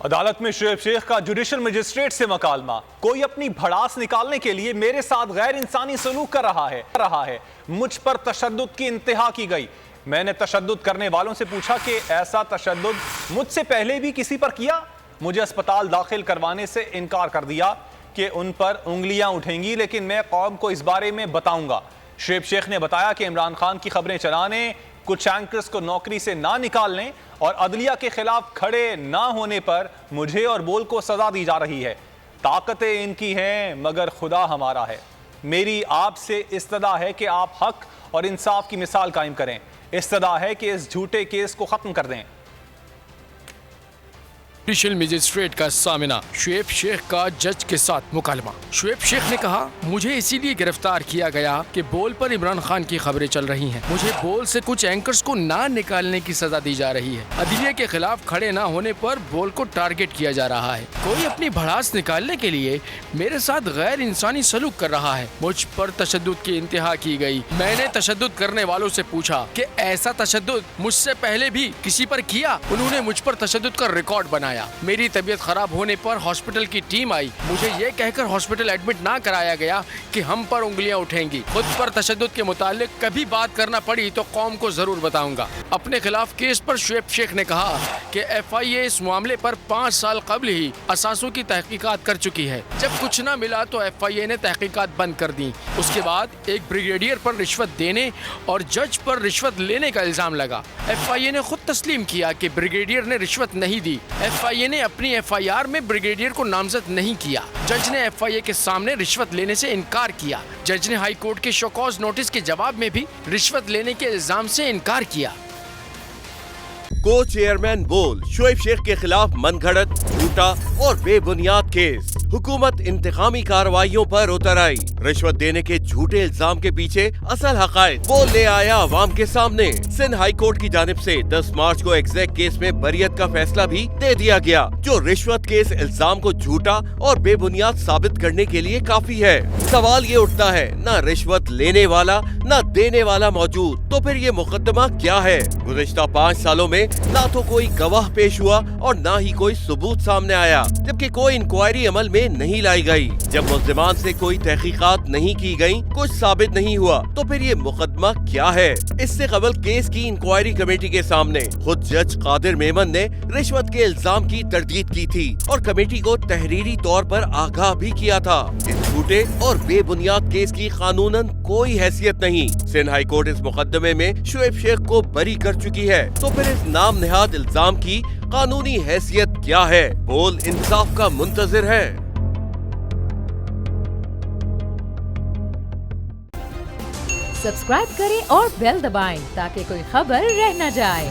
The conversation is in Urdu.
عدالت میں شعیب شیخ کا جوڈیشل مجسٹریٹ سے مکالمہ۔ کوئی اپنی بھڑاس نکالنے کے لیے میرے ساتھ غیر انسانی سلوک کر رہا ہے۔ مجھ پر تشدد کی انتہا کی گئی۔ میں نے تشدد کرنے والوں سے پوچھا کہ ایسا تشدد مجھ سے پہلے بھی کسی پر کیا؟ مجھے اسپتال داخل کروانے سے انکار کر دیا کہ ان پر انگلیاں اٹھیں گی، لیکن میں قوم کو اس بارے میں بتاؤں گا۔ شعیب شیخ نے بتایا کہ عمران خان کی خبریں چلانے، کچھ اینکرز کو نوکری سے نہ نکالنے اور عدلیہ کے خلاف کھڑے نہ ہونے پر مجھے اور بول کو سزا دی جا رہی ہے۔ طاقتیں ان کی ہیں مگر خدا ہمارا ہے۔ میری آپ سے استدعا ہے کہ آپ حق اور انصاف کی مثال قائم کریں۔ استدعا ہے کہ اس جھوٹے کیس کو ختم کر دیں۔ جوڈیشل مجسٹریٹ کا سامنا، شعیب شیخ کا جج کے ساتھ مکالمہ۔ شعیب شیخ نے کہا، مجھے اسی لیے گرفتار کیا گیا کہ بول پر عمران خان کی خبریں چل رہی ہیں۔ مجھے بول سے کچھ اینکرز کو نہ نکالنے کی سزا دی جا رہی ہے۔ عدلیہ کے خلاف کھڑے نہ ہونے پر بول کو ٹارگٹ کیا جا رہا ہے۔ کوئی اپنی بھڑاس نکالنے کے لیے میرے ساتھ غیر انسانی سلوک کر رہا ہے۔ مجھ پر تشدد کی انتہا کی گئی۔ میں نے تشدد کرنے والوں سے پوچھا کہ ایسا تشدد مجھ سے پہلے بھی کسی پر کیا؟ انہوں نے مجھ پر تشدد کا ریکارڈ بنایا۔ میری طبیعت خراب ہونے پر ہاسپٹل کی ٹیم آئی۔ مجھے یہ کہہ کر ہاسپٹل ایڈمٹ نہ کرایا گیا کہ ہم پر انگلیاں اٹھیں گی۔ خود پر تشدد کے متعلق کبھی بات کرنا پڑی تو قوم کو ضرور بتاؤں گا۔ اپنے خلاف کیس پر شعیب شیخ نے کہا کہ ایف آئی اے اس معاملے پر 5 سال قبل ہی اثاثوں کی تحقیقات کر چکی ہے۔ جب کچھ نہ ملا تو ایف آئی اے نے تحقیقات بند کر دی۔ اس کے بعد ایک بریگیڈیئر پر رشوت دینے اور جج پر رشوت لینے کا الزام لگا۔ ایف آئی اے نے خود تسلیم کیا کہ بریگیڈیئر نے رشوت نہیں دی۔ ایف آئی اے نے اپنی ایف آئی آر میں بریگیڈیئر کو نامزد نہیں کیا۔ جج نے ایف آئی اے کے سامنے رشوت لینے سے انکار کیا۔ جج نے ہائی کورٹ کے شو کاز نوٹس کے جواب میں بھی رشوت لینے کے الزام سے انکار کیا۔ کو چیئرمین بول شعیب شیخ کے خلاف من گھڑت، جھوٹا اور بے بنیاد کیس۔ حکومت انتقامی کارروائیوں پر اتر آئی۔ رشوت دینے کے جھوٹے الزام کے پیچھے اصل حقائق بول لے آیا عوام کے سامنے۔ سندھ ہائی کورٹ کی جانب سے 10 مارچ کو ایگزیکٹ کیس میں بریت کا فیصلہ بھی دے دیا گیا، جو رشوت کے اس الزام کو جھوٹا اور بے بنیاد ثابت کرنے کے لیے کافی ہے۔ سوال یہ اٹھتا ہے، نہ رشوت لینے والا نہ دینے والا موجود، تو پھر یہ مقدمہ کیا ہے؟ گزشتہ 5 سالوں میں نہ تو کوئی گواہ پیش ہوا اور نہ ہی کوئی ثبوت سامنے آیا، جبکہ کوئی انکوائری عمل میں نہیں لائی گئی۔ جب ملزمان سے کوئی تحقیقات نہیں کی گئی، کچھ ثابت نہیں ہوا، تو پھر یہ مقدمہ کیا ہے؟ اس سے قبل کیس کی انکوائری کمیٹی کے سامنے خود جج قادر میمن نے رشوت کے الزام کی تردید کی تھی اور کمیٹی کو تحریری طور پر آگاہ بھی کیا تھا۔ اس جھوٹے اور بے بنیاد کیس کی قانوناً کوئی حیثیت نہیں۔ سندھ ہائی کورٹ اس مقدمے میں شعیب شیخ کو بری کر چکی ہے، تو پھر اس نام نہاد الزام کی قانونی حیثیت کیا ہے؟ بول انصاف کا منتظر ہے۔ سبسکرائب کریں اور بیل دبائیں تاکہ کوئی خبر رہ نہ جائے۔